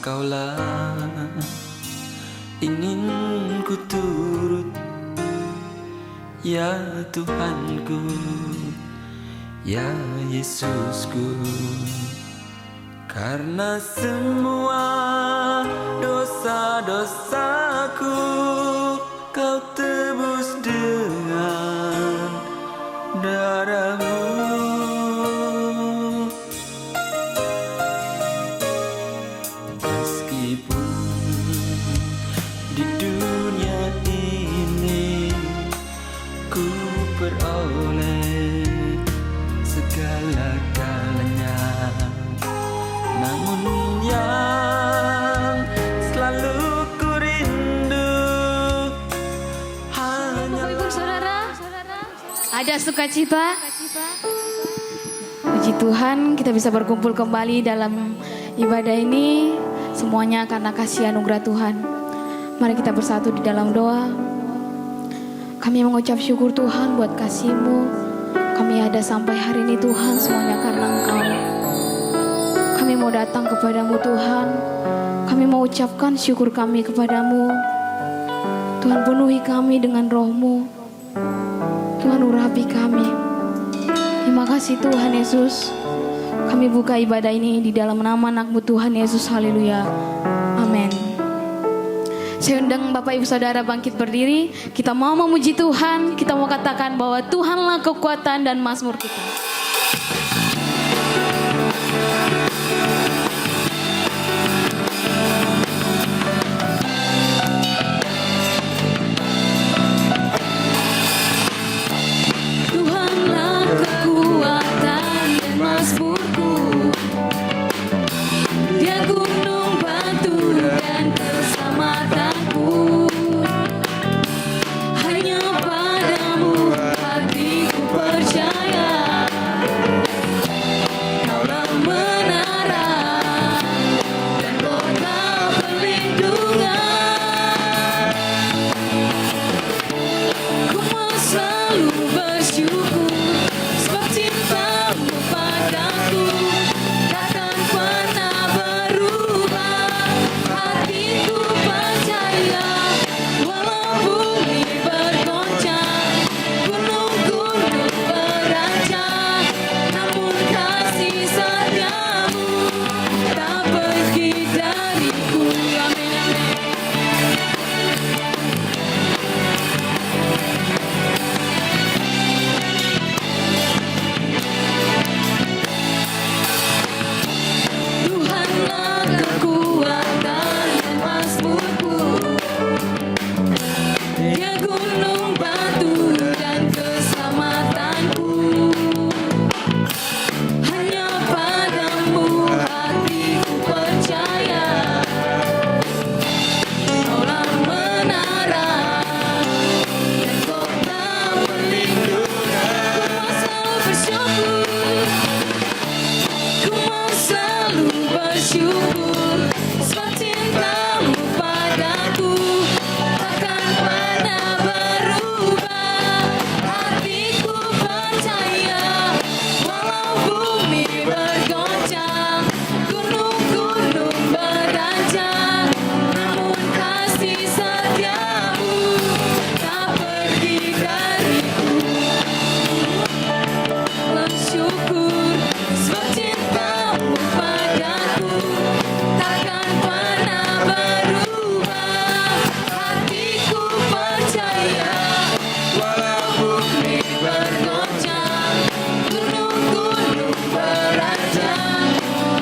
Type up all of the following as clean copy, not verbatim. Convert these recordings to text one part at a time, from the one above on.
Engkaulah ingin ku turut, ya Tuhanku, ya Yesusku. Karena semua dosa-dosaku Kau tebus dengan darah-Mu. Meskipun di dunia ini ku peroleh segala-galanya, namun yang selalu ku rindu hanya Bapak Ibu Saudara, ada sukacita. Puji Tuhan, kita bisa berkumpul kembali dalam ibadah ini semuanya karena kasih anugerah Tuhan. Mari kita bersatu di dalam doa. Kami mengucap syukur Tuhan buat kasih-Mu. Kami ada sampai hari ini Tuhan semuanya karena Engkau. Kami mau datang kepadamu Tuhan. Kami mau ucapkan syukur kami kepadamu. Tuhan, penuhi kami dengan roh-Mu. Tuhan, urapi kami. Terima kasih Tuhan Yesus. Kami buka ibadah ini di dalam nama anak-Mu Tuhan Yesus. Haleluya. Amin. Saya undang Bapak Ibu Saudara bangkit berdiri. Kita mau memuji Tuhan. Kita mau katakan bahwa Tuhanlah kekuatan dan mazmur kita. Tuhanlah kekuatan dan mazmurku. Dia gunung batu dan keselamatanku. Hanya padamu hatiku percaya. Kaulah menara dan kota perlindungan. Ku mau selalu bersyukur sebab cinta-Mu padaku takkan pernah berubah. Hatiku percaya walau bumi bergoncang, gunung-gunung berancang, namun kasih setia-Mu tak pergi dariku. Amin, amin. Tuhanlah kekuatan dan mazmurku. Dia gunung batu dan keselamatanku. Hanya padamu hatiku percaya. Kaulah menara dan kota perlindungan. Ku mau selalu bersyukur sebab cinta-Mu padaku takkan pernah berubah. Hatiku percaya walau bumi bergoncang, gunung-gunung berancang, namun kasih setia-Mu tak pergi dariku. Bersyukur sebab cinta-Mu padaku takkan pernah berubah. Hatiku percaya walau bumi bergoncang, gunung-gunung berancang,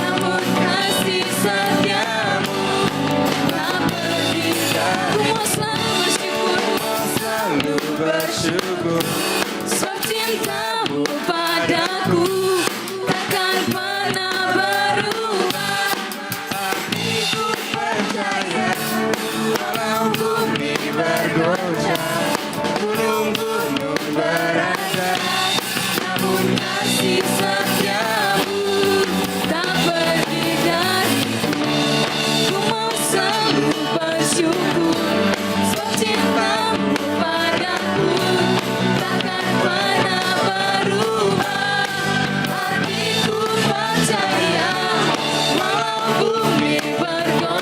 namun kasih setia-Mu tak pergi. Ku mau selalu bersyukur sebab cinta-Mu padaku takkan pernah berubah. Hatiku percaya walau bumi bergoncang, gunung-gunung berancang, namun kasih setia-Mu tak pergi dariku. Ku mau selalu bersyukur sebab cinta-Mu padaku takkan pernah berubah. Hatiku percaya walau bumi bergoncang,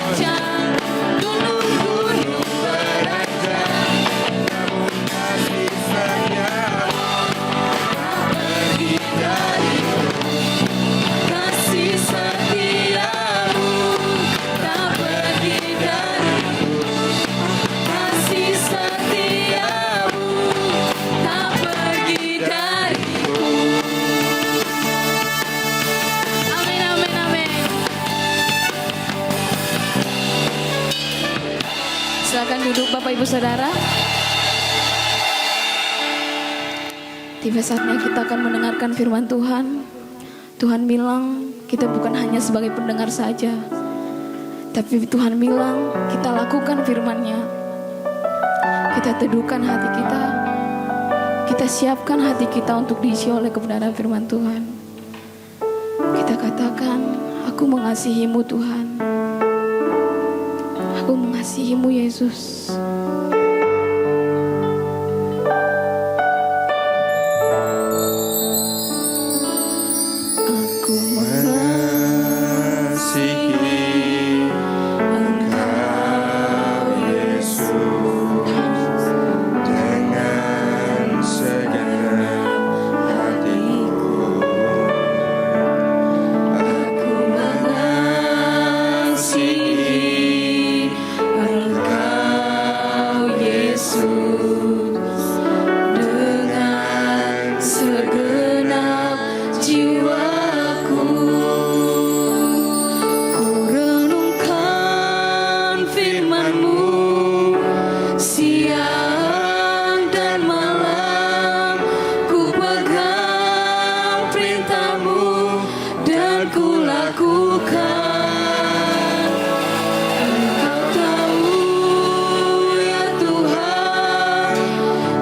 Bapak Ibu Saudara. Tiba saatnya kita akan mendengarkan firman Tuhan. Tuhan bilang kita bukan hanya sebagai pendengar saja, tapi Tuhan bilang kita lakukan firman-Nya. Kita teduhkan hati kita. Kita siapkan hati kita untuk diisi oleh kebenaran firman Tuhan. Kita katakan, aku mengasihimu Tuhan. Aku mengasihimu Yesus. Aku mengasihi Engkau Yesus dengan segenap hatiku. Aku mengasihi Engkau Yesus dengan segenap jiwaku. Ku renungkan firman-Mu siang dan malam. Ku pegang perintah-Mu dan ku lakukan. Engkau tahu ya Tuhan,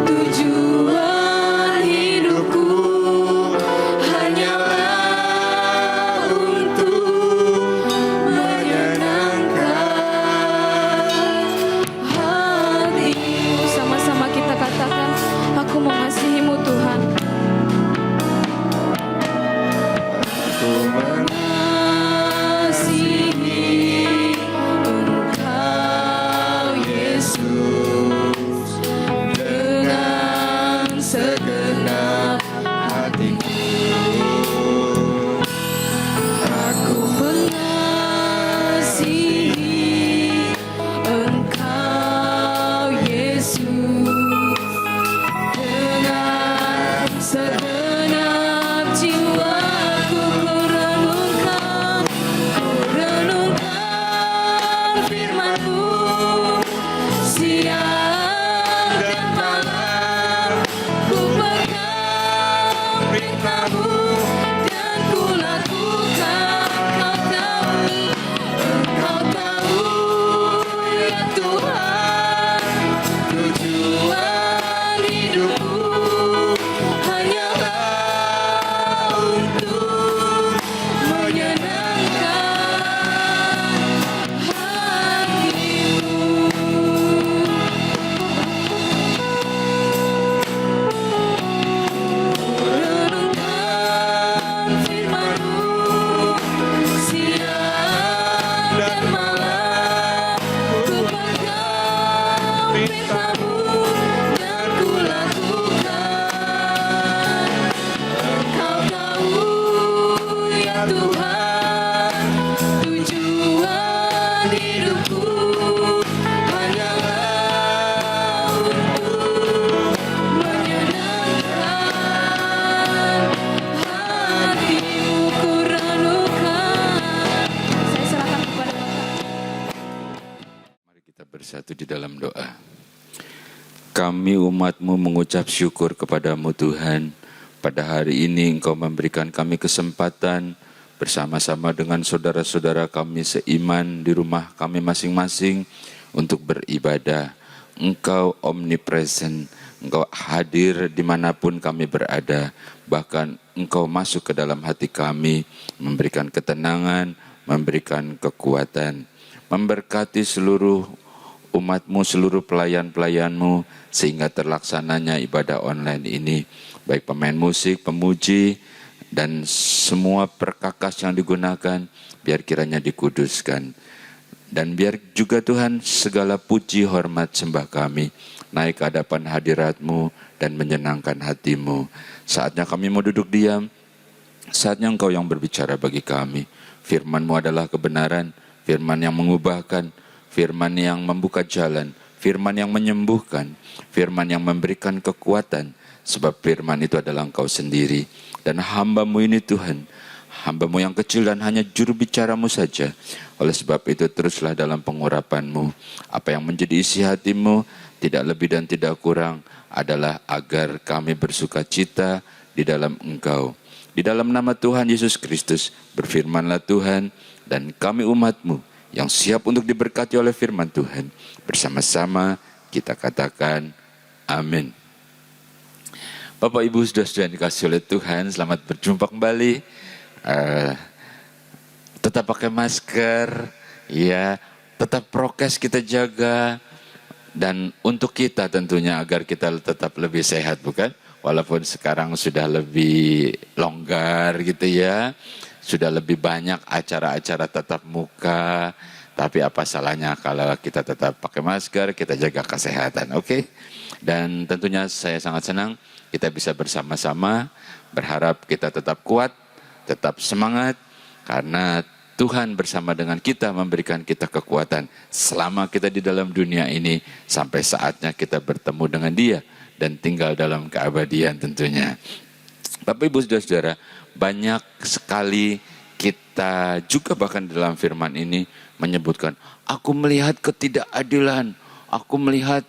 tujuan hidupku hanyalah untuk menyenangkan hati-Mu. Sama-sama kita katakan, aku mengasihi-Mu Tuhan. Aku Mengasihi Engkau Yesus dengan segenap hatiku. Aku mengasihi Engkau Yesus dengan segenap jiwaku. Ku renungkan firman-Mu siang dan malam. Ku pegang perintah-Mu dan ku lakukan. Engkau tahu ya Tuhan, tujuan hidupku hanyalah untuk menyenangkan hati-Mu. Ku renungkan firman-Mu siang dan malam. Ku pegang perintah-Mu dan ku lakukan. Engkau tahu ya Tuhan, tujuan hidupku hanyalah untuk menyenangkan hati-Mu. Ku renungkan. Saya serahkan kepada Bapak. Mari kita bersatu di dalam doa. Kami umat-Mu mengucap syukur kepada-Mu Tuhan. Pada hari ini Engkau memberikan kami kesempatan bersama-sama dengan saudara-saudara kami seiman di rumah kami masing-masing untuk beribadah. Engkau omnipresent, Engkau hadir dimanapun kami berada. Bahkan Engkau masuk ke dalam hati kami, memberikan ketenangan, memberikan kekuatan, memberkati seluruh umat-Mu, seluruh pelayan-pelayan-Mu, sehingga terlaksananya ibadah online ini. Baik pemain musik, pemuji, dan semua perkakas yang digunakan, biar kiranya dikuduskan. Dan biar juga Tuhan segala puji, hormat, sembah kami naik ke hadapan hadirat-Mu dan menyenangkan hati-Mu. Saatnya kami mau duduk diam, saatnya Engkau yang berbicara bagi kami. Firman-Mu adalah kebenaran, firman yang mengubahkan, firman yang membuka jalan, firman yang menyembuhkan, firman yang memberikan kekuatan, sebab firman itu adalah Engkau sendiri. Dan hamba-Mu ini Tuhan, hamba-Mu yang kecil dan hanya juru bicara-Mu saja. Oleh sebab itu teruslah dalam pengurapan-Mu. Apa yang menjadi isi hati-Mu, tidak lebih dan tidak kurang, adalah agar kami bersuka cita di dalam Engkau. Di dalam nama Tuhan Yesus Kristus, berfirmanlah Tuhan, dan kami umat-Mu yang siap untuk diberkati oleh firman Tuhan. Bersama-sama kita katakan amin. Bapak Ibu saudara-saudara yang dikasihi oleh Tuhan, selamat berjumpa kembali. Tetap pakai masker, ya, tetap prokes kita jaga, dan untuk kita tentunya agar kita tetap lebih sehat, bukan? Walaupun sekarang sudah lebih longgar gitu ya, sudah lebih banyak acara-acara tatap muka, tapi apa salahnya kalau kita tetap pakai masker, kita jaga kesehatan, oke? Dan tentunya saya sangat senang kita bisa bersama-sama, berharap kita tetap kuat, tetap semangat, karena Tuhan bersama dengan kita memberikan kita kekuatan selama kita di dalam dunia ini, sampai saatnya kita bertemu dengan Dia dan tinggal dalam keabadian tentunya. Bapak Ibu saudara-saudara, banyak sekali kita juga bahkan dalam firman ini menyebutkan, aku melihat ketidakadilan, aku melihat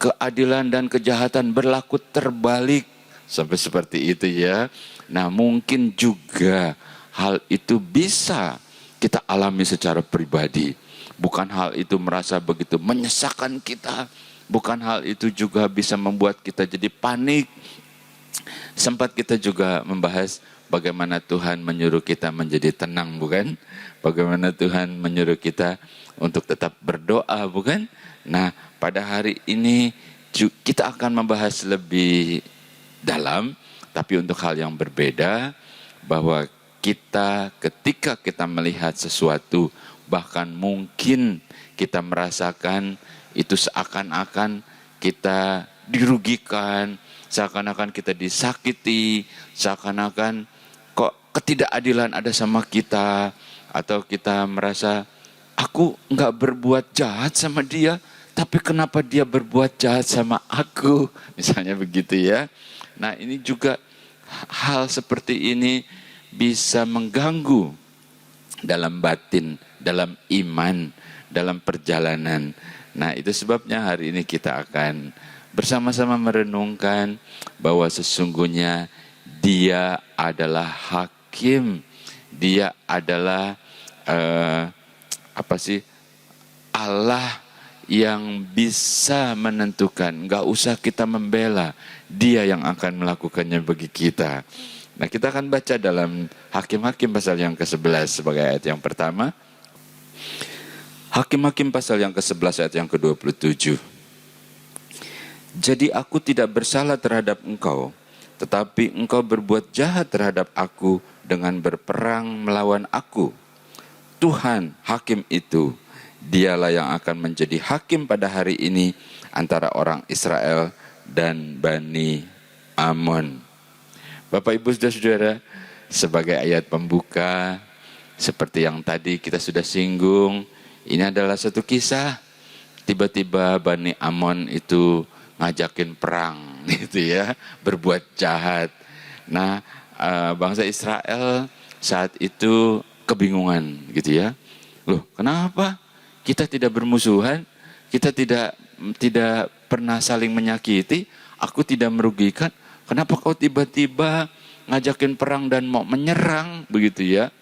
keadilan dan kejahatan berlaku terbalik. Sampai seperti itu ya. Nah, mungkin juga hal itu bisa kita alami secara pribadi. Bukan hal itu merasa begitu menyesakan kita. Bukan hal itu juga bisa membuat kita jadi panik. Sempat kita juga membahas bagaimana Tuhan menyuruh kita menjadi tenang, bukan? Bagaimana Tuhan menyuruh kita untuk tetap berdoa, bukan? Nah, pada hari ini kita akan membahas lebih dalam, tapi untuk hal yang berbeda, bahwa kita ketika kita melihat sesuatu, bahkan mungkin kita merasakan itu seakan-akan kita dirugikan, seakan-akan kita disakiti, seakan-akan kok ketidakadilan ada sama kita, atau kita merasa aku nggak berbuat jahat sama dia, tapi kenapa dia berbuat jahat sama aku? Misalnya begitu ya. Nah, ini juga hal seperti ini bisa mengganggu dalam batin, dalam iman, dalam perjalanan. Nah, itu sebabnya hari ini kita akan bersama-sama merenungkan bahwa sesungguhnya Dia adalah hakim. Dia adalah Allah yang bisa menentukan. Gak usah kita membela, Dia yang akan melakukannya bagi kita. Nah, kita akan baca dalam Hakim-Hakim pasal yang ke-11 sebagai ayat yang pertama. Hakim-Hakim pasal yang ke-11 ayat yang ke-27. Jadi aku tidak bersalah terhadap engkau, tetapi engkau berbuat jahat terhadap aku dengan berperang melawan aku. Tuhan, hakim itu, Dialah yang akan menjadi hakim pada hari ini antara orang Israel dan Bani Amon. Bapak Ibu saudara-saudara, sebagai ayat pembuka, seperti yang tadi kita sudah singgung, ini adalah satu kisah. Tiba-tiba Bani Amon itu ngajakin perang, gitu ya, berbuat jahat. Nah, bangsa Israel saat itu kebingungan, gitu ya. Loh, kenapa? Kita tidak bermusuhan, kita tidak pernah saling menyakiti, aku tidak merugikan. Kenapa kau tiba-tiba ngajakin perang dan mau menyerang, begitu ya?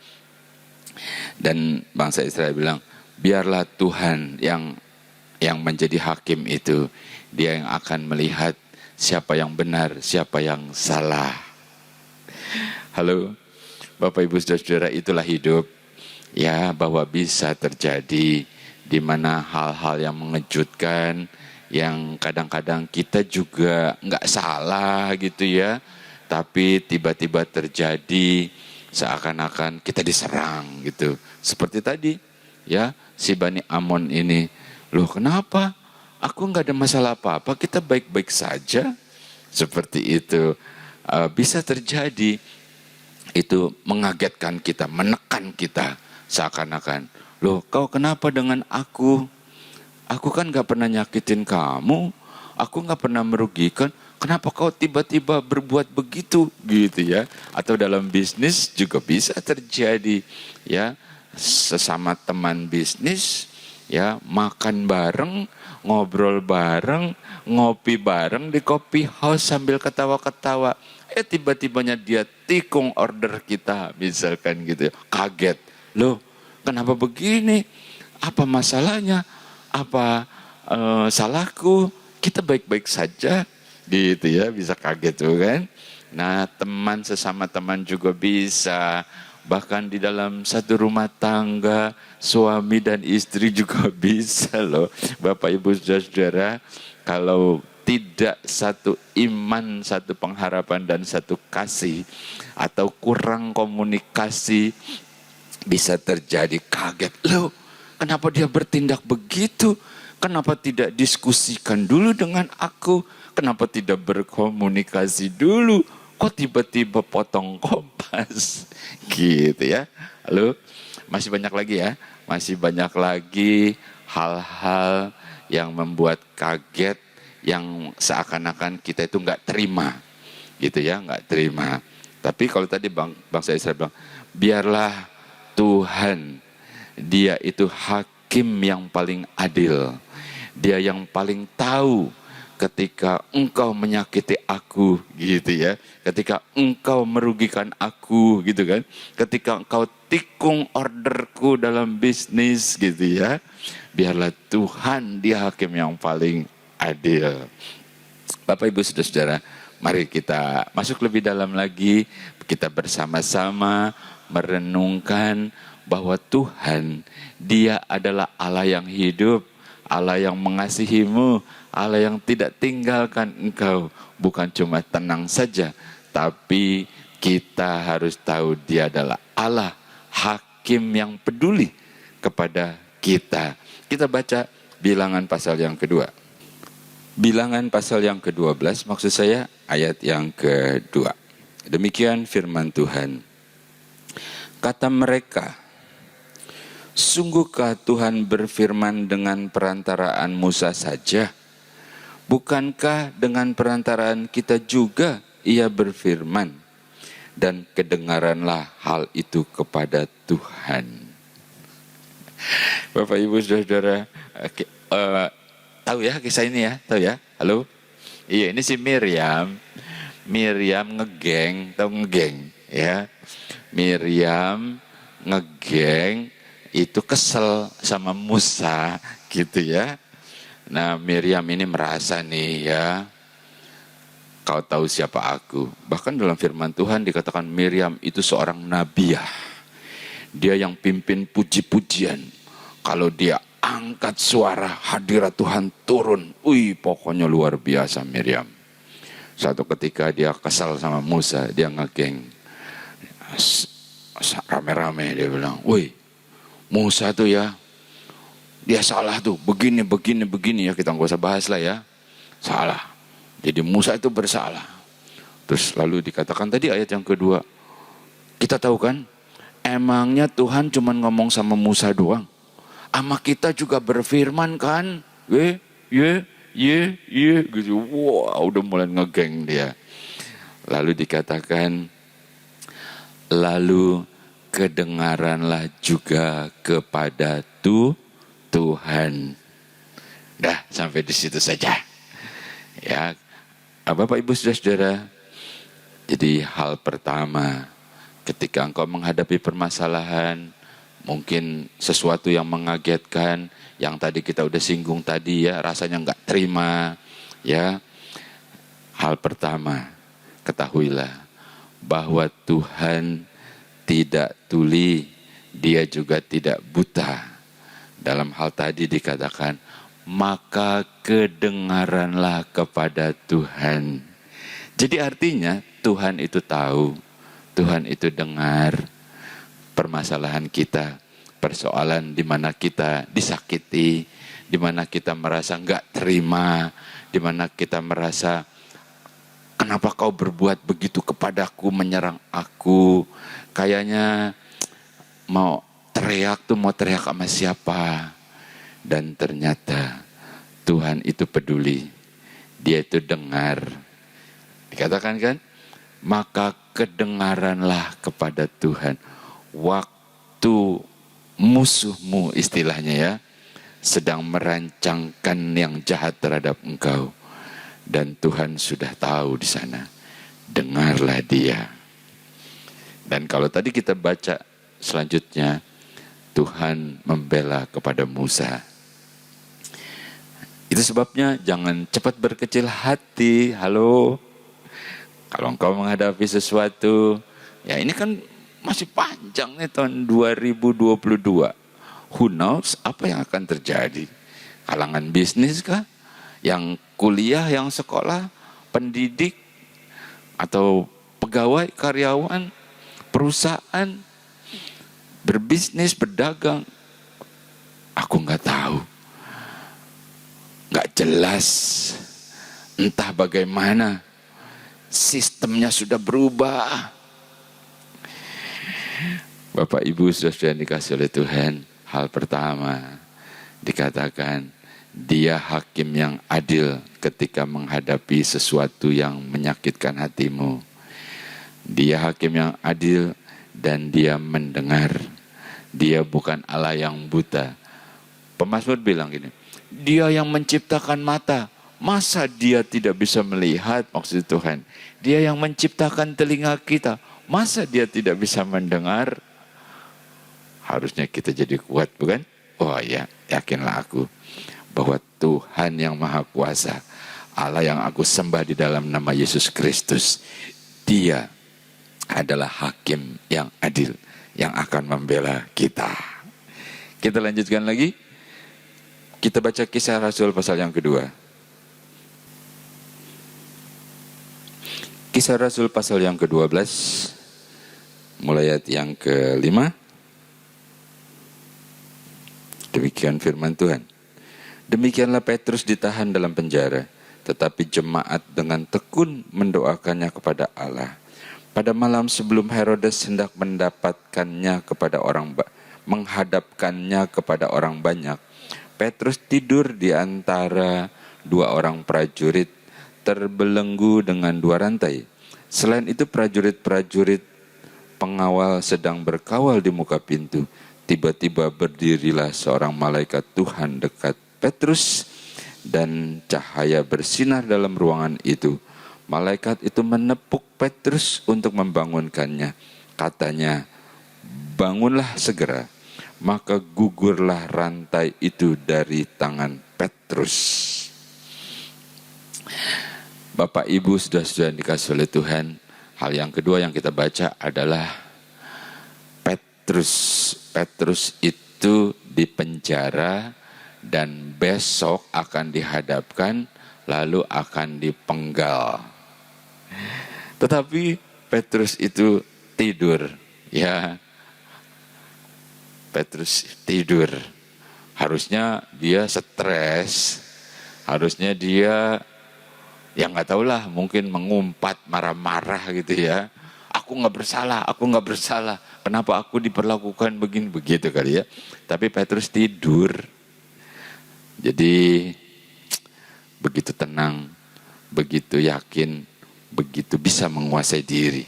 Dan bangsa Israel bilang, biarlah Tuhan yang menjadi hakim itu. Dia yang akan melihat siapa yang benar, siapa yang salah. Halo, Bapak Ibu saudara-saudara, itulah hidup. Ya, bahwa bisa terjadi di mana hal-hal yang mengejutkan, yang kadang-kadang kita juga nggak salah gitu ya, tapi tiba-tiba terjadi seakan-akan kita diserang gitu. Seperti tadi ya, si Bani Amon ini, loh kenapa? Aku nggak ada masalah apa-apa, kita baik-baik saja. Seperti itu bisa terjadi. Itu mengagetkan kita, menekan kita seakan-akan, loh kau kenapa dengan aku? Aku kan gak pernah nyakitin kamu, aku gak pernah merugikan, kenapa kau tiba-tiba berbuat begitu gitu ya. Atau dalam bisnis juga bisa terjadi ya, sesama teman bisnis ya, makan bareng, ngobrol bareng, ngopi bareng di coffee house sambil ketawa-ketawa. Tiba-tibanya dia tikung order kita misalkan gitu ya. Kaget, loh kenapa begini? Apa masalahnya? Apa salahku? Kita baik-baik saja gitu ya, bisa kaget tuh kan. Nah teman sesama teman juga bisa. Bahkan di dalam satu rumah tangga, suami dan istri juga bisa loh. Bapak Ibu Saudara, kalau tidak satu iman, satu pengharapan dan satu kasih, atau kurang komunikasi, bisa terjadi kaget. Loh, kenapa dia bertindak begitu? Kenapa tidak diskusikan dulu dengan aku? Kenapa tidak berkomunikasi dulu? Kok tiba-tiba potong kompas? Gitu ya. Halo, masih banyak lagi ya. Masih banyak lagi hal-hal yang membuat kaget, yang seakan-akan kita itu nggak terima. Gitu ya, nggak terima. Tapi kalau tadi bangsa Israel bilang, biarlah Tuhan, dia itu hakim yang paling adil. Dia yang paling tahu ketika engkau menyakiti aku gitu ya. Ketika engkau merugikan aku gitu kan. Ketika engkau tikung orderku dalam bisnis gitu ya. Biarlah Tuhan dia hakim yang paling adil. Bapak Ibu Saudara-saudara, mari kita masuk lebih dalam lagi. Kita bersama-sama merenungkan bahwa Tuhan dia adalah Allah yang hidup, Allah yang mengasihimu, Allah yang tidak tinggalkan engkau. Bukan cuma tenang saja, tapi kita harus tahu dia adalah Allah, hakim yang peduli kepada kita. Kita baca Bilangan pasal yang kedua. Bilangan pasal yang ke-12, maksud saya ayat yang kedua. Demikian firman Tuhan. Kata mereka, sungguhkah Tuhan berfirman dengan perantaraan Musa saja? Bukankah dengan perantaraan kita juga ia berfirman? Dan kedengaranlah hal itu kepada Tuhan. Bapak Ibu Saudara, tahu ya kisah ini ya? Tahu ya? Halo? Iya, ini si Miriam. Miriam ngegeng, tahu ngegeng ya? Miriam ngegeng itu kesel sama Musa gitu ya. Nah Miriam ini merasa nih ya, kau tahu siapa aku. Bahkan dalam firman Tuhan dikatakan Miriam itu seorang nabiah. Dia yang pimpin puji-pujian. Kalau dia angkat suara, hadirat Tuhan turun. Pokoknya luar biasa Miriam. Suatu ketika dia kesal sama Musa, dia ngegeng. Rame-rame dia bilang, Musa tuh ya, dia salah tuh, begini ya, kita nggak usah bahas lah ya, salah. Jadi Musa itu bersalah. Terus lalu dikatakan tadi ayat yang kedua, kita tahu kan, emangnya Tuhan cuma ngomong sama Musa doang, sama kita juga berfirman kan, gitu. Wah, udah mulai ngegeng dia. Lalu dikatakan, lalu kedengaranlah juga kepada Tuhan. Dah sampai di situ saja. Ya, Bapak Ibu Saudara-saudara. Jadi hal pertama, ketika engkau menghadapi permasalahan, mungkin sesuatu yang mengagetkan, yang tadi kita udah singgung tadi ya, rasanya nggak terima, ya. Hal pertama, ketahuilah bahwa Tuhan tidak tuli, dia juga tidak buta. Dalam hal tadi dikatakan, maka kedengaranlah kepada Tuhan. Jadi artinya Tuhan itu tahu, Tuhan itu dengar permasalahan kita, persoalan di mana kita disakiti, di mana kita merasa nggak terima, di mana kita merasa kenapa kau berbuat begitu kepadaku, menyerang aku. Kayaknya mau teriak sama siapa. Dan ternyata Tuhan itu peduli. Dia itu dengar. Dikatakan kan, maka kedengaranlah kepada Tuhan waktu musuhmu, istilahnya ya, sedang merancangkan yang jahat terhadap engkau. Dan Tuhan sudah tahu di sana. Dengarlah dia. Dan kalau tadi kita baca selanjutnya, Tuhan membela kepada Musa. Itu sebabnya jangan cepat berkecil hati. Halo. Kalau engkau menghadapi sesuatu, ya ini kan masih panjang nih tahun 2022. Who knows apa yang akan terjadi? Kalangan bisnis kah? Yang kuliah, yang sekolah, pendidik, atau pegawai, karyawan, perusahaan, berbisnis, berdagang. Aku nggak tahu. Nggak jelas. Entah bagaimana. Sistemnya sudah berubah. Bapak Ibu saudara yang dikasih oleh Tuhan, hal pertama dikatakan dia hakim yang adil ketika menghadapi sesuatu yang menyakitkan hatimu. Dia hakim yang adil dan dia mendengar. Dia bukan Allah yang buta. Pemazmur bilang gini, dia yang menciptakan mata, masa dia tidak bisa melihat? Maksud Tuhan, dia yang menciptakan telinga kita, masa dia tidak bisa mendengar? Harusnya kita jadi kuat, bukan? Oh ya, yakinlah aku bahwa Tuhan yang Maha Kuasa, Allah yang aku sembah di dalam nama Yesus Kristus, dia adalah hakim yang adil yang akan membela kita. Kita lanjutkan lagi. Kita baca Kisah Rasul pasal yang kedua. Kisah Rasul pasal yang ke-12, mulai ayat yang ke-5. Demikian firman Tuhan. Demikianlah Petrus ditahan dalam penjara, tetapi jemaat dengan tekun mendoakannya kepada Allah. Pada malam sebelum Herodes hendak menghadapkannya kepada orang banyak, Petrus tidur di antara dua orang prajurit, terbelenggu dengan dua rantai. Selain itu prajurit-prajurit pengawal sedang berkawal di muka pintu. Tiba-tiba berdirilah seorang malaikat Tuhan dekat Petrus dan cahaya bersinar dalam ruangan itu. Malaikat itu menepuk Petrus untuk membangunkannya. Katanya, bangunlah segera. Maka gugurlah rantai itu dari tangan Petrus. Bapak Ibu sudah dikasih oleh Tuhan. Hal yang kedua yang kita baca adalah Petrus. Petrus itu dipenjara dan besok akan dihadapkan lalu akan dipenggal. Tetapi Petrus itu tidur, ya. Petrus tidur. Harusnya dia stres. Harusnya dia, ya nggak tahulah, mungkin mengumpat, marah-marah gitu ya. Aku nggak bersalah. Kenapa aku diperlakukan begini, begitu kali ya. Tapi Petrus tidur. Jadi begitu tenang, begitu yakin, begitu bisa menguasai diri.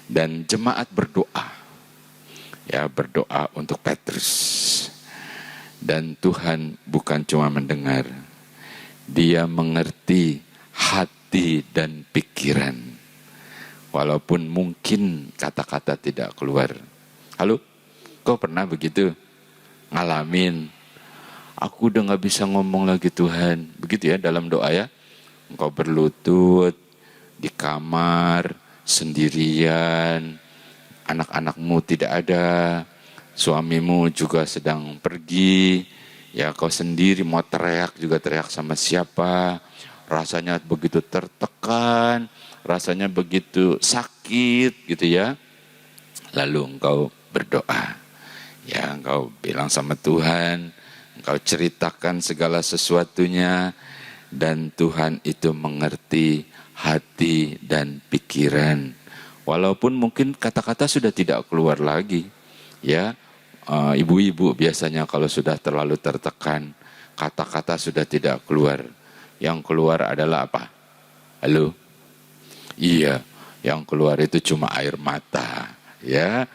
Dan jemaat berdoa. Ya, berdoa untuk Petrus. Dan Tuhan bukan cuma mendengar, dia mengerti hati dan pikiran. Walaupun mungkin kata-kata tidak keluar. Halo, kau pernah begitu? Ngalamin, aku udah gak bisa ngomong lagi Tuhan. Begitu ya dalam doa ya. Engkau berlutut di kamar, sendirian, anak-anakmu tidak ada, suamimu juga sedang pergi, ya kau sendiri mau teriak juga teriak sama siapa, rasanya begitu tertekan, rasanya begitu sakit gitu ya. Lalu engkau berdoa, ya engkau bilang sama Tuhan, engkau ceritakan segala sesuatunya, dan Tuhan itu mengerti hati dan pikiran. Walaupun mungkin kata-kata sudah tidak keluar lagi, ya. Ibu-ibu biasanya kalau sudah terlalu tertekan, kata-kata sudah tidak keluar. Yang keluar adalah apa? Halo? Iya, yang keluar itu cuma air mata, ya.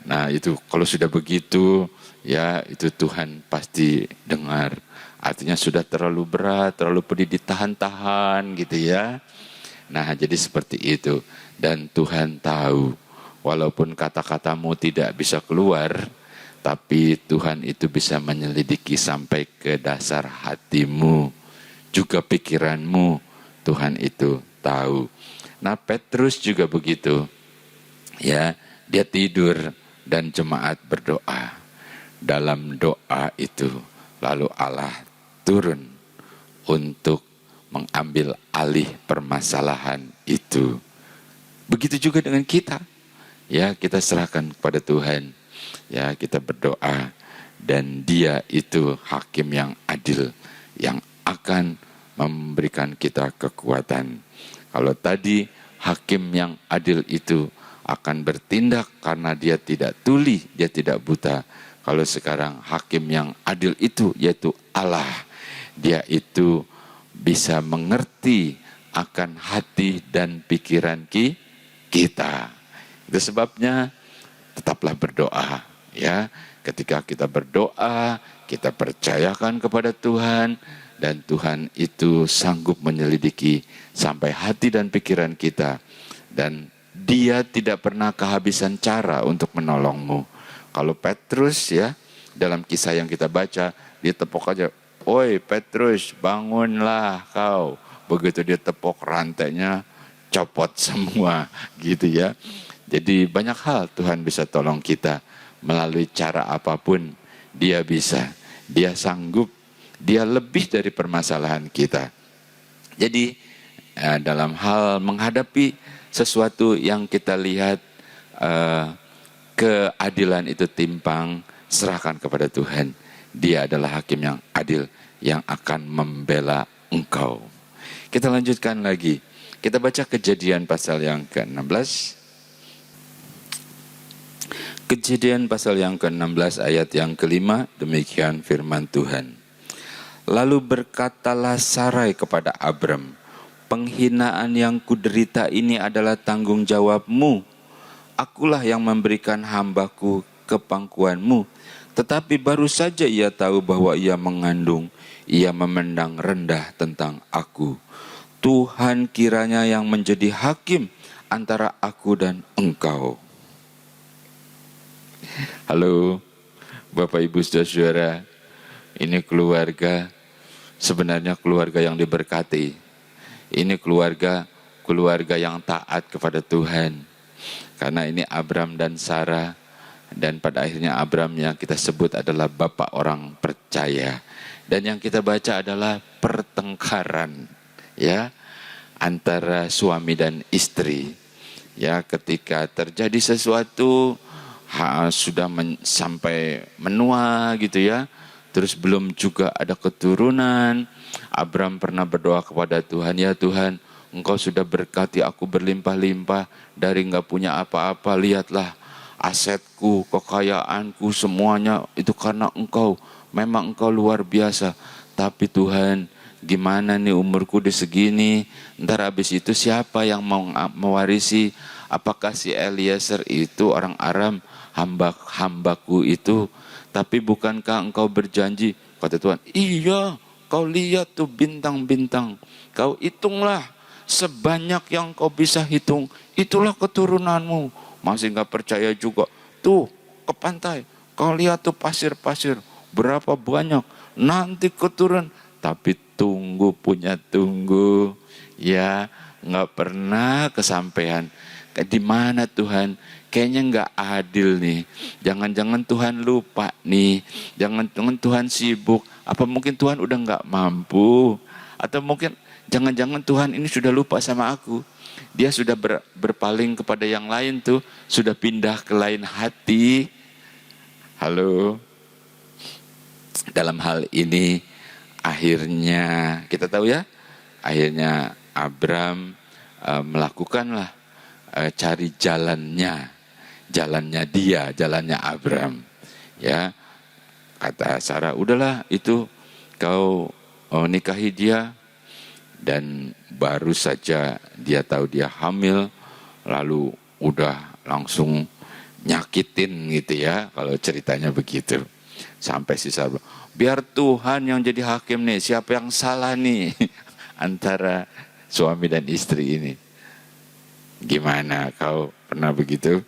Nah, itu kalau sudah begitu, ya itu Tuhan pasti dengar. Artinya sudah terlalu berat, terlalu pedih, ditahan-tahan gitu ya. Nah, jadi seperti itu. Dan Tuhan tahu, walaupun kata-katamu tidak bisa keluar, tapi Tuhan itu bisa menyelidiki sampai ke dasar hatimu, juga pikiranmu. Tuhan itu tahu. Nah, Petrus juga begitu. Ya, dia tidur dan jemaat berdoa. Dalam doa itu, lalu Allah turun untuk mengambil alih permasalahan itu. Begitu juga dengan kita. Ya, kita serahkan kepada Tuhan. Ya, kita berdoa dan Dia itu hakim yang adil yang akan memberikan kita kekuatan. Kalau tadi hakim yang adil itu akan bertindak karena dia tidak tuli, dia tidak buta. Kalau sekarang hakim yang adil itu yaitu Allah, dia itu bisa mengerti akan hati dan pikiran kita. Itu sebabnya tetaplah berdoa, ya. Ketika kita berdoa, kita percayakan kepada Tuhan dan Tuhan itu sanggup menyelidiki sampai hati dan pikiran kita, dan Dia tidak pernah kehabisan cara untuk menolongmu. Kalau Petrus ya, dalam kisah yang kita baca, dia tepuk aja, "Oi Petrus, bangunlah kau." Begitu dia tepuk, rantainya copot semua gitu ya. Jadi banyak hal Tuhan bisa tolong kita melalui cara apapun. Dia bisa, Dia sanggup, Dia lebih dari permasalahan kita. Jadi dalam hal menghadapi sesuatu yang kita lihat keadilan itu timpang, serahkan kepada Tuhan. Dia adalah hakim yang adil yang akan membela engkau. Kita lanjutkan lagi. Kita baca Kejadian pasal yang ke-16. Kejadian pasal yang ke-16 ayat yang ke-5, demikian firman Tuhan. Lalu berkatalah Sarai kepada Abram, "Penghinaan yang kuderita ini adalah tanggung jawabmu. Akulah yang memberikan hambaku ke pangkuanmu." Tetapi baru saja ia tahu bahwa ia mengandung, ia memandang rendah tentang aku. Tuhan kiranya yang menjadi hakim antara aku dan engkau. Halo, Bapak Ibu Saudara, ini keluarga, sebenarnya keluarga yang diberkati. Ini keluarga yang taat kepada Tuhan. Karena ini Abram dan Sarah, dan pada akhirnya Abram yang kita sebut adalah bapak orang percaya. Dan yang kita baca adalah pertengkaran ya antara suami dan istri. Ya, ketika terjadi sesuatu sudah sampai menua gitu ya. Terus belum juga ada keturunan. Abram pernah berdoa kepada Tuhan, "Ya Tuhan, Engkau sudah berkati aku berlimpah-limpah dari enggak punya apa-apa. Lihatlah asetku, kekayaanku, semuanya itu karena Engkau. Memang Engkau luar biasa. Tapi Tuhan, gimana nih umurku udah segini? Ntar habis itu siapa yang mau mewarisi? Apakah si Eliezer itu orang Aram, hambaku itu? Tapi bukankah Engkau berjanji?" Kata Tuhan, "Iya, kau lihat tuh bintang-bintang. Kau hitunglah sebanyak yang kau bisa hitung. Itulah keturunanmu." Masih gak percaya juga. Tuh ke pantai, kau lihat tuh pasir-pasir. Berapa banyak. Nanti keturunan. Tapi tunggu punya tunggu. Ya, gak pernah kesampaian. Di mana Tuhan? Kayaknya gak adil nih. Jangan-jangan Tuhan lupa nih. Jangan-jangan Tuhan sibuk. Apa mungkin Tuhan udah gak mampu? Atau mungkin jangan-jangan Tuhan ini sudah lupa sama aku. Dia sudah berpaling kepada yang lain tuh. Sudah pindah ke lain hati. Halo. Dalam hal ini akhirnya kita tahu ya. Akhirnya Abram melakukanlah cari jalannya dia, jalannya Abram. Ya, kata Sarah, udahlah itu kau nikahi dia. dan baru saja dia tahu dia hamil, lalu udah langsung nyakitin gitu ya, kalau ceritanya begitu. Sampai si Sarah, biar Tuhan yang jadi hakim nih, siapa yang salah nih antara suami dan istri ini. Gimana, kau pernah begitu?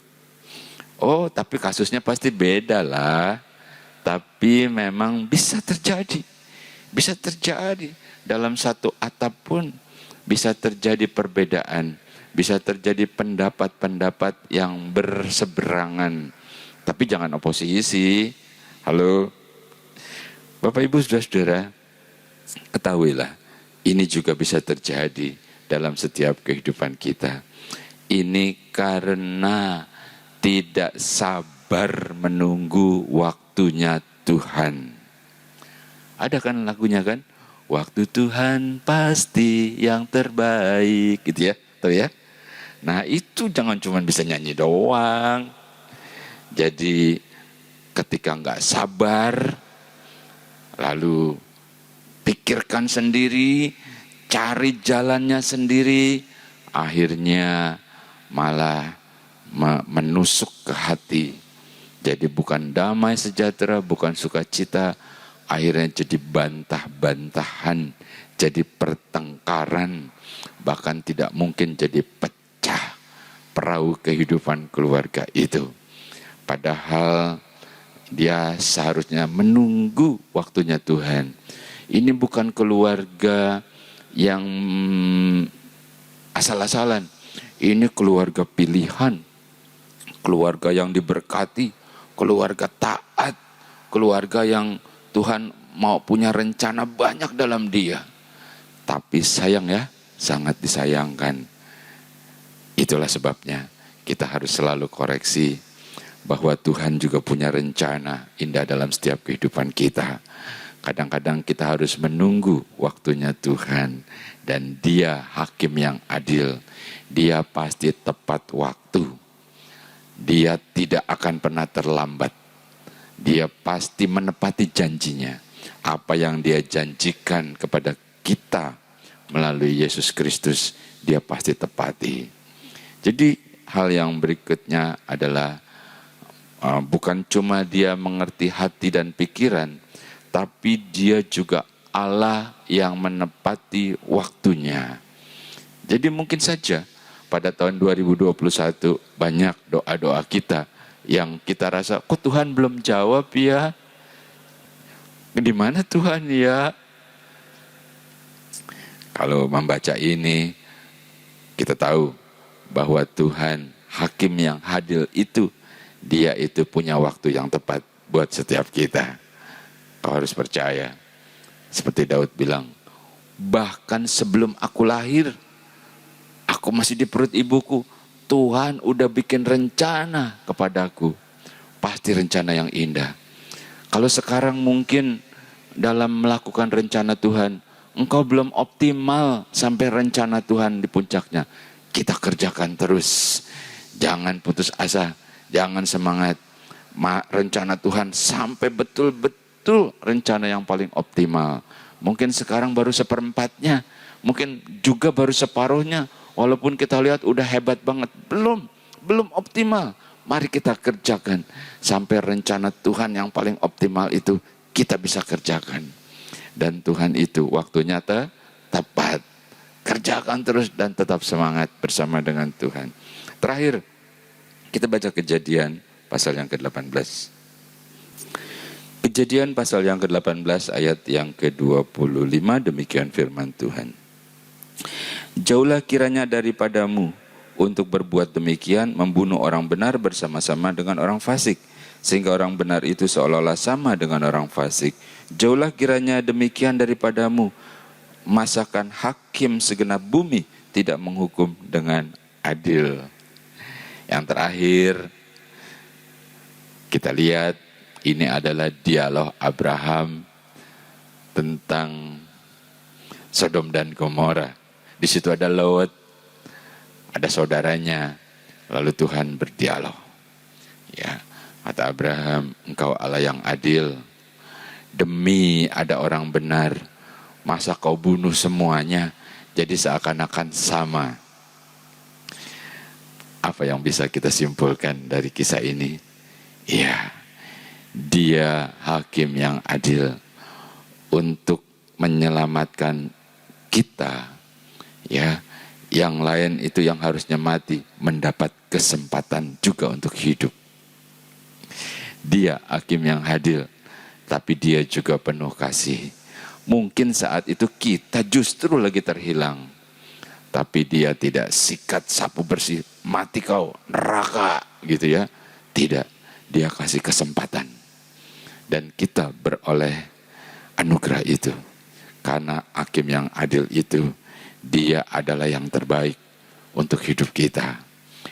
Oh, tapi kasusnya pasti beda lah. Tapi memang bisa terjadi. Bisa terjadi. Dalam satu atap pun bisa terjadi perbedaan. Bisa terjadi pendapat-pendapat yang berseberangan. Tapi jangan oposisi. Halo. Bapak Ibu Saudara-saudara, ketahuilah, ini juga bisa terjadi dalam setiap kehidupan kita. Ini karena tidak sabar menunggu waktunya Tuhan. Ada kan lagunya kan? Waktu Tuhan pasti yang terbaik, gitu ya, tahu ya? Nah itu jangan cuma bisa nyanyi doang. Jadi ketika nggak sabar, lalu pikirkan sendiri, cari jalannya sendiri, akhirnya malah menusuk ke hati. Jadi bukan damai sejahtera, bukan sukacita, akhirnya jadi bantah-bantahan, jadi pertengkaran, bahkan tidak mungkin jadi pecah perahu kehidupan keluarga itu. Padahal dia seharusnya menunggu waktunya Tuhan. Ini bukan keluarga yang asal-asalan. Ini keluarga pilihan, keluarga yang diberkati, keluarga taat, keluarga yang Tuhan mau punya rencana banyak dalam dia. Tapi sayang ya, sangat disayangkan. Itulah sebabnya kita harus selalu koreksi bahwa Tuhan juga punya rencana indah dalam setiap kehidupan kita. Kadang-kadang kita harus menunggu waktunya Tuhan. Dan Dia hakim yang adil. Dia pasti tepat waktu. Dia tidak akan pernah terlambat. Dia pasti menepati janjinya. Apa yang Dia janjikan kepada kita melalui Yesus Kristus, Dia pasti tepati. Jadi hal yang berikutnya adalah bukan cuma Dia mengerti hati dan pikiran, tapi Dia juga Allah yang menepati waktunya. Jadi mungkin saja pada tahun 2021 banyak doa-doa kita yang kita rasa, kok Tuhan belum jawab ya? Di mana Tuhan ya? Kalau membaca ini, kita tahu bahwa Tuhan hakim yang adil itu, Dia itu punya waktu yang tepat buat setiap kita. Kau harus percaya. Seperti Daud bilang, bahkan sebelum aku lahir, aku masih di perut ibuku, Tuhan udah bikin rencana kepadaku. Pasti rencana yang indah. Kalau sekarang mungkin dalam melakukan rencana Tuhan, engkau belum optimal sampai rencana Tuhan di puncaknya. Kita kerjakan terus. Jangan putus asa, jangan semangat. Rencana Tuhan sampai betul-betul rencana yang paling optimal. Mungkin sekarang baru seperempatnya, mungkin juga baru separuhnya. Walaupun kita lihat udah hebat banget, belum optimal. Mari kita kerjakan sampai rencana Tuhan yang paling optimal itu kita bisa kerjakan. Dan Tuhan itu waktunya tepat. Kerjakan terus dan tetap semangat bersama dengan Tuhan. Terakhir, kita baca Kejadian pasal yang ke-18. Kejadian pasal yang ke-18 ayat yang ke-25, demikian firman Tuhan. Jauhlah kiranya daripadamu untuk berbuat demikian, membunuh orang benar bersama-sama dengan orang fasik, sehingga orang benar itu seolah-olah sama dengan orang fasik. Jauhlah kiranya demikian daripadamu, masakan hakim segenap bumi tidak menghukum dengan adil. Yang terakhir, kita lihat ini adalah dialog Abraham tentang Sodom dan Gomora. Di situ ada Lot, ada saudaranya, lalu Tuhan berdialog. Ya, kata Abraham, engkau Allah yang adil. Demi ada orang benar, masa kau bunuh semuanya? Jadi seakan-akan sama. Apa yang bisa kita simpulkan dari kisah ini? Iya, dia hakim yang adil untuk menyelamatkan kita. Ya, yang lain itu yang harusnya mati mendapat kesempatan juga untuk hidup. Dia hakim yang adil, tapi dia juga penuh kasih. Mungkin saat itu kita justru lagi terhilang, tapi dia tidak sikat sapu bersih, mati kau, neraka gitu ya. Tidak, dia kasih kesempatan. Dan kita beroleh anugerah itu. Karena hakim yang adil itu, dia adalah yang terbaik untuk hidup kita.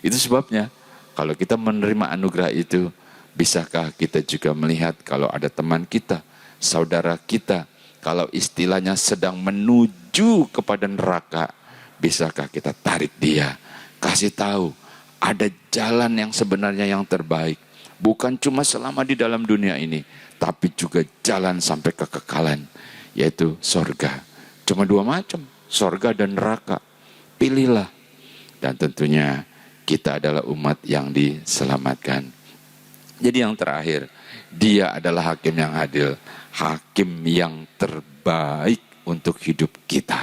Itu sebabnya kalau kita menerima anugerah itu, bisakah kita juga melihat kalau ada teman kita, saudara kita, kalau istilahnya sedang menuju kepada neraka, bisakah kita tarik dia, kasih tahu ada jalan yang sebenarnya yang terbaik. Bukan cuma selama di dalam dunia ini, tapi juga jalan sampai kekekalan, yaitu sorga. Cuma dua macam, sorga dan neraka. Pilihlah. Dan tentunya kita adalah umat yang diselamatkan. Jadi yang terakhir, dia adalah hakim yang adil, hakim yang terbaik untuk hidup kita.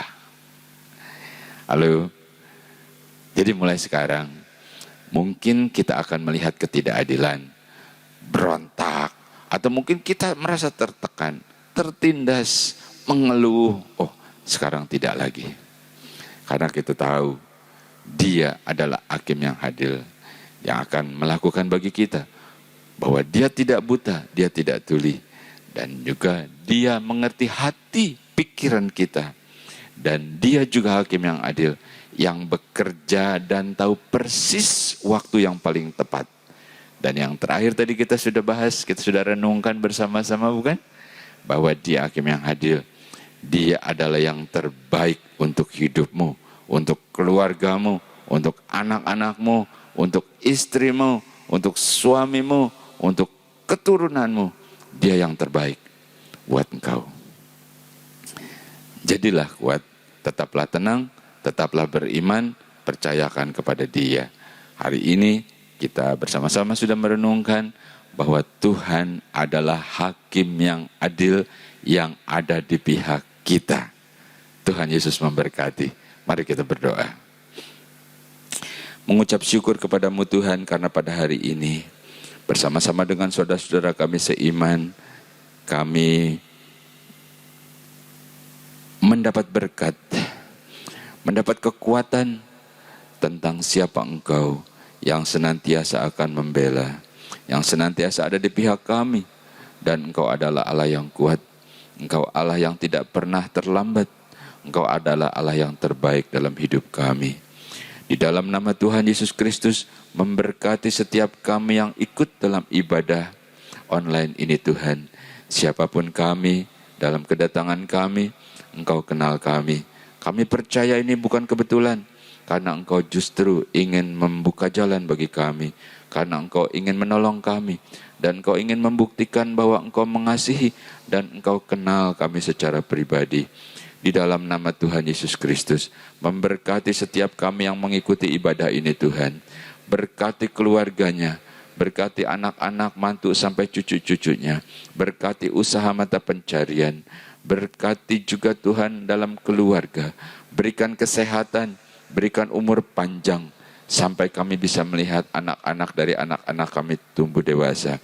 Halo. Jadi mulai sekarang, mungkin kita akan melihat ketidakadilan, berontak, atau mungkin kita merasa tertekan, tertindas, mengeluh. Oh, sekarang tidak lagi. Karena kita tahu, dia adalah hakim yang adil, yang akan melakukan bagi kita. Bahwa dia tidak buta, dia tidak tuli. Dan juga dia mengerti hati pikiran kita. Dan dia juga hakim yang adil, yang bekerja dan tahu persis waktu yang paling tepat. Dan yang terakhir tadi kita sudah bahas, kita sudah renungkan bersama-sama, bukan? Bahwa dia hakim yang adil. Dia adalah yang terbaik untuk hidupmu, untuk keluargamu, untuk anak-anakmu, untuk istrimu, untuk suamimu, untuk keturunanmu. Dia yang terbaik buat engkau. Jadilah kuat, tetaplah tenang, tetaplah beriman, percayakan kepada dia. Hari ini kita bersama-sama sudah merenungkan bahwa Tuhan adalah hakim yang adil yang ada di pihak kita. Tuhan Yesus memberkati. Mari kita berdoa. Mengucap syukur kepadamu Tuhan, karena pada hari ini bersama-sama dengan saudara-saudara kami seiman, kami mendapat berkat, mendapat kekuatan tentang siapa Engkau yang senantiasa akan membela, yang senantiasa ada di pihak kami. Dan Engkau adalah Allah yang kuat, Engkau Allah yang tidak pernah terlambat, Engkau adalah Allah yang terbaik dalam hidup kami. Di dalam nama Tuhan Yesus Kristus, memberkati setiap kami yang ikut dalam ibadah online ini Tuhan. Siapapun kami, dalam kedatangan kami, Engkau kenal kami. Kami percaya ini bukan kebetulan, karena Engkau justru ingin membuka jalan bagi kami, karena Engkau ingin menolong kami, dan Engkau ingin membuktikan bahwa Engkau mengasihi, dan Engkau kenal kami secara pribadi. Di dalam nama Tuhan Yesus Kristus, memberkati setiap kami yang mengikuti ibadah ini Tuhan. Berkati keluarganya, berkati anak-anak, mantu sampai cucu-cucunya. Berkati usaha mata pencarian. Berkati juga Tuhan dalam keluarga. Berikan kesehatan, berikan umur panjang, sampai kami bisa melihat anak-anak dari anak-anak kami tumbuh dewasa.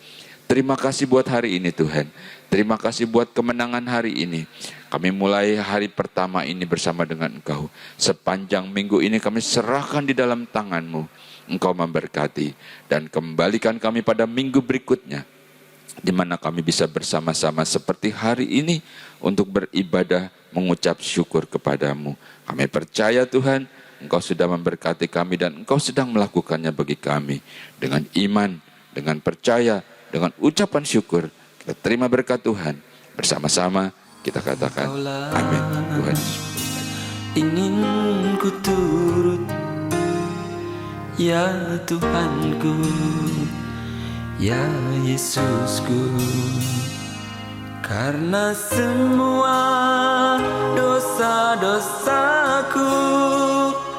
Terima kasih buat hari ini Tuhan. Terima kasih buat kemenangan hari ini. Kami mulai hari pertama ini bersama dengan Engkau. Sepanjang minggu ini kami serahkan di dalam tangan-Mu. Engkau memberkati. Dan kembalikan kami pada minggu berikutnya, di mana kami bisa bersama-sama seperti hari ini untuk beribadah, mengucap syukur kepadamu. Kami percaya Tuhan, Engkau sudah memberkati kami dan Engkau sedang melakukannya bagi kami. Dengan iman, dengan percaya, dengan ucapan syukur, kita terima berkat Tuhan. Bersama-sama kita katakan amin. Tuhan ingin ku turut, ya Tuhanku, ya Yesusku. Karena semua dosa-dosaku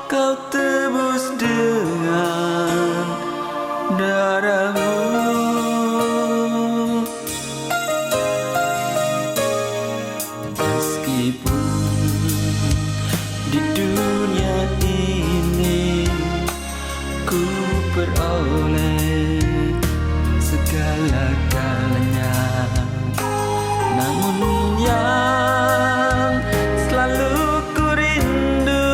Kau tebus dengan darah-Mu. Meskipun di dunia ini ku peroleh segala-galanya, namun yang selalu ku rindu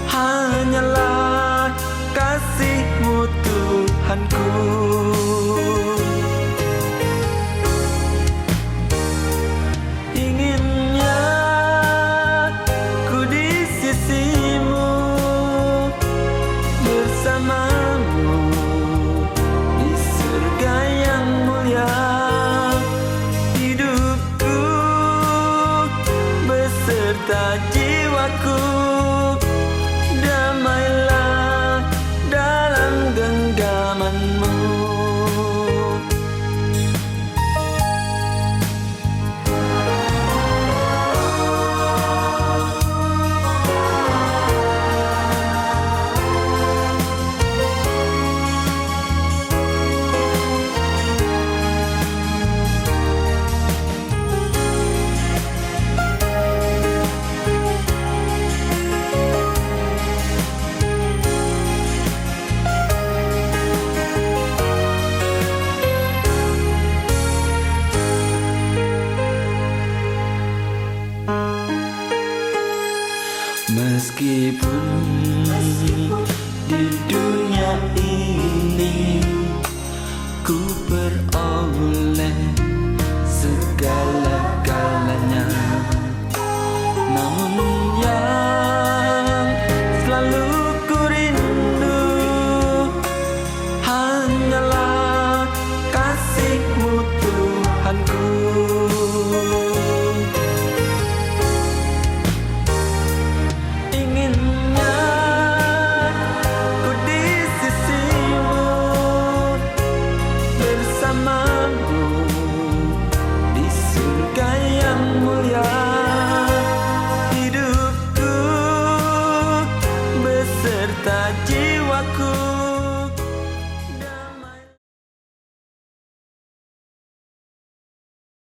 hanyalah kasih-Mu Tuhanku.